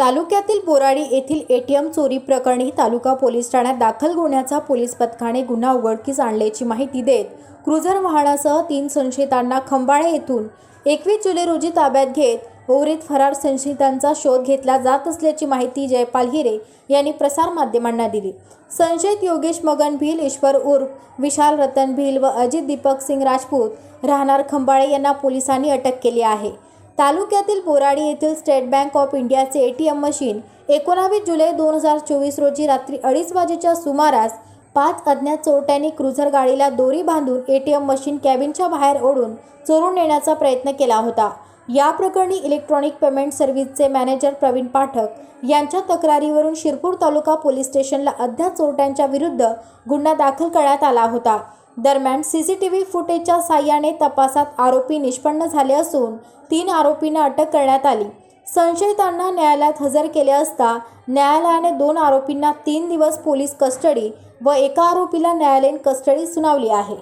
तालुक्यातील बोराडी येथील एटीएम चोरी प्रकरणी तालुका पोलीस ठाण्यात दाखल गुन्ह्याचा पोलीस पथकाने गुन्हा उघडकीस आणल्याची माहिती देत क्रुझर वाहनासह 3 संशयितांना खंबाळे येथून 21 जुलै रोजी ताब्यात घेत उर्वरित फरार संशयितांचा शोध घेतला जात असल्याची माहिती जयपाल हिरे यांनी प्रसार माध्यमांना दिली। संशयित योगेश मगन भिल, ईश्वर उर्फ विशाल रतन भिल व अजित दीपक सिंग राजपूत राहणार खंबाळे यांना पोलिसांनी अटक केली आहे। तालुक्यातील बोराडी येथील स्टेट बँक ऑफ इंडियाचे एटीएम मशीन 19 जुलै 2024 रोजी रात्री 2:30 वाजेच्या सुमारास 5 अज्ञात चोरट्यांनी क्रुझर गाडीला दोरी बांधून एटीएम मशीन कॅबिनच्या बाहेर ओढून चोरून नेण्याचा प्रयत्न केला होता। या प्रकरणी इलेक्ट्रॉनिक पेमेंट सर्व्हिसचे मॅनेजर प्रवीण पाठक यांच्या तक्रारीवरून शिरपूर तालुका पोलीस स्टेशनला अज्ञात चोरट्यांच्या विरुद्ध गुन्हा दाखल करण्यात आला होता। दरम्यान सीसीटीव्ही फुटेजच्या साहाय्याने तपासात आरोपी निष्पन्न झाले असून 3 आरोपींना अटक करण्यात आली। संशयितांना न्यायालयात हजर केले असता न्यायालयाने 2 आरोपींना 3 दिवस पोलीस कस्टडी व एका आरोपीला न्यायालयीन कस्टडी सुनावली आहे।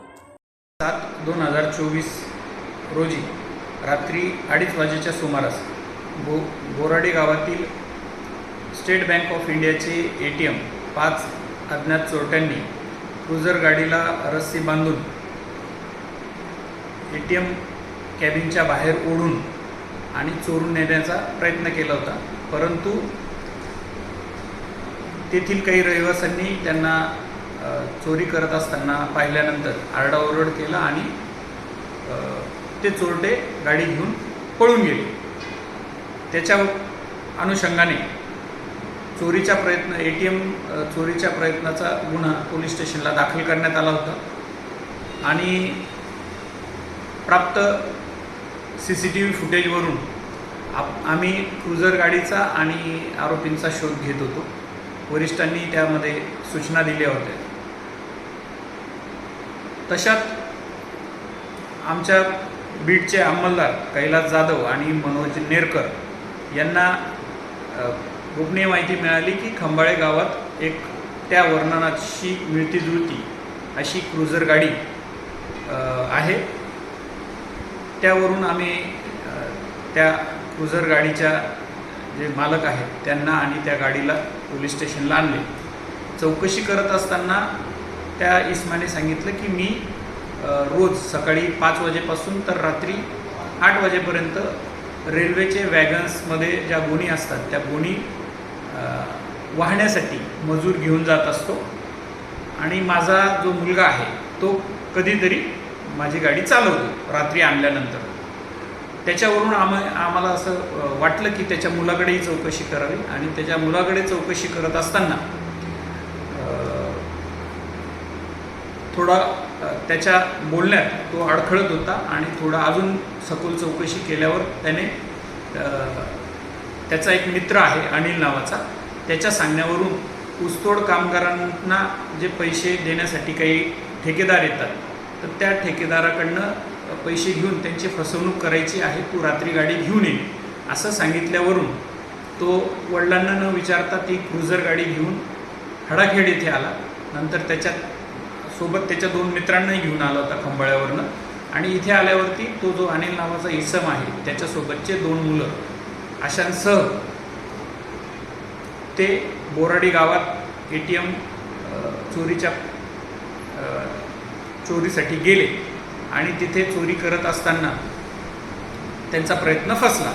7/2024 रोजी रात्री 2:30 वाजेच्या सुमारास बोराडी गावातील स्टेट बँक ऑफ इंडियाचे एटीएम 5 अज्ञात चोरट्यांनी क्रुझर गाडीला रस्सी बांधून एटीएम कॅबिनच्या बाहेर ओढून आणि चोरून नेण्याचा प्रयत्न केला होता, परंतु तेथील काही रहिवाशांनी त्यांना चोरी करत असताना पाहिल्यानंतर आरडाओरड केला आणि ते चोरटे गाडी घेऊन पळून गेले। त्याच्या अनुषंगाने एटीएम चोरीच्या प्रयत्नाचा गुन्हा पोलीस स्टेशनला दाखल करण्यात आला होता आणि प्राप्त सीसीटीव्ही फुटेजवरून आम्ही क्रुझर गाडीचा आणि आरोपींचा शोध घेत होतो। वरिष्ठांनी त्यामध्ये सूचना दिल्या होत्या। तशात आमच्या बीडचे अंमलदार कैलास जाधव आणि मनोज नेरकर यांना गोपनीय माहिती मिळाली की खंबाळे गावात एक त्या वर्णनाशी मिळती जुळती अशी क्रुझर गाडी आहे। त्यावरून आम्ही त्या क्रुझर गाडीच्या जे मालक आहेत त्यांना आणि त्या गाडीला पोलीस स्टेशनला आणले। चौकशी करत असताना त्या इसमाने सांगितलं की मी रोज सकाळी 5 वाजेपासून तर रात्री 8 वाजेपर्यंत रेल्वेचे वॅगन्समध्ये ज्या गोणी असतात त्या गोणी वाहण्यासाठी मजूर घेऊन जात असतो आणि माझा जो मुलगा आहे तो कधीतरी माझी गाडी चालवतो रात्री आणल्यानंतर। त्याच्यावरून आम्हाला असं वाटलं की त्याच्या मुलाकडेही चौकशी करावी आणि त्याच्या मुलाकडे चौकशी करत असताना थोडा त्याच्या बोलण्यात तो अडखळत होता आणि थोडा अजून सखोल चौकशी केल्यावर त्याने त्याचा एक मित्र आहे अनिल नावाचा, त्याच्या सांगण्यावरून ऊसतोड कामगारांना जे पैसे देण्यासाठी काही ठेकेदार येतात तर त्या ठेकेदाराकडनं पैसे घेऊन त्यांची फसवणूक करायची आहे, तू रात्री गाडी घेऊन ये असं सांगितल्यावरून तो वडिलांना न विचारता ती क्रुझर गाडी घेऊन हडाखेड येथे आला। नंतर त्याच्यासोबत त्याच्या 2 मित्रांनाही घेऊन आला होता खंबाळ्यावरनं आणि इथे आल्यावरती तो जो अनिल नावाचा इसम आहे त्याच्यासोबतचे 2 मुलं अशांसह ते बोराडी गावात एटीएम चोरीसाठी गेले आणि तिथे चोरी करत असताना त्यांचा प्रयत्न फसला।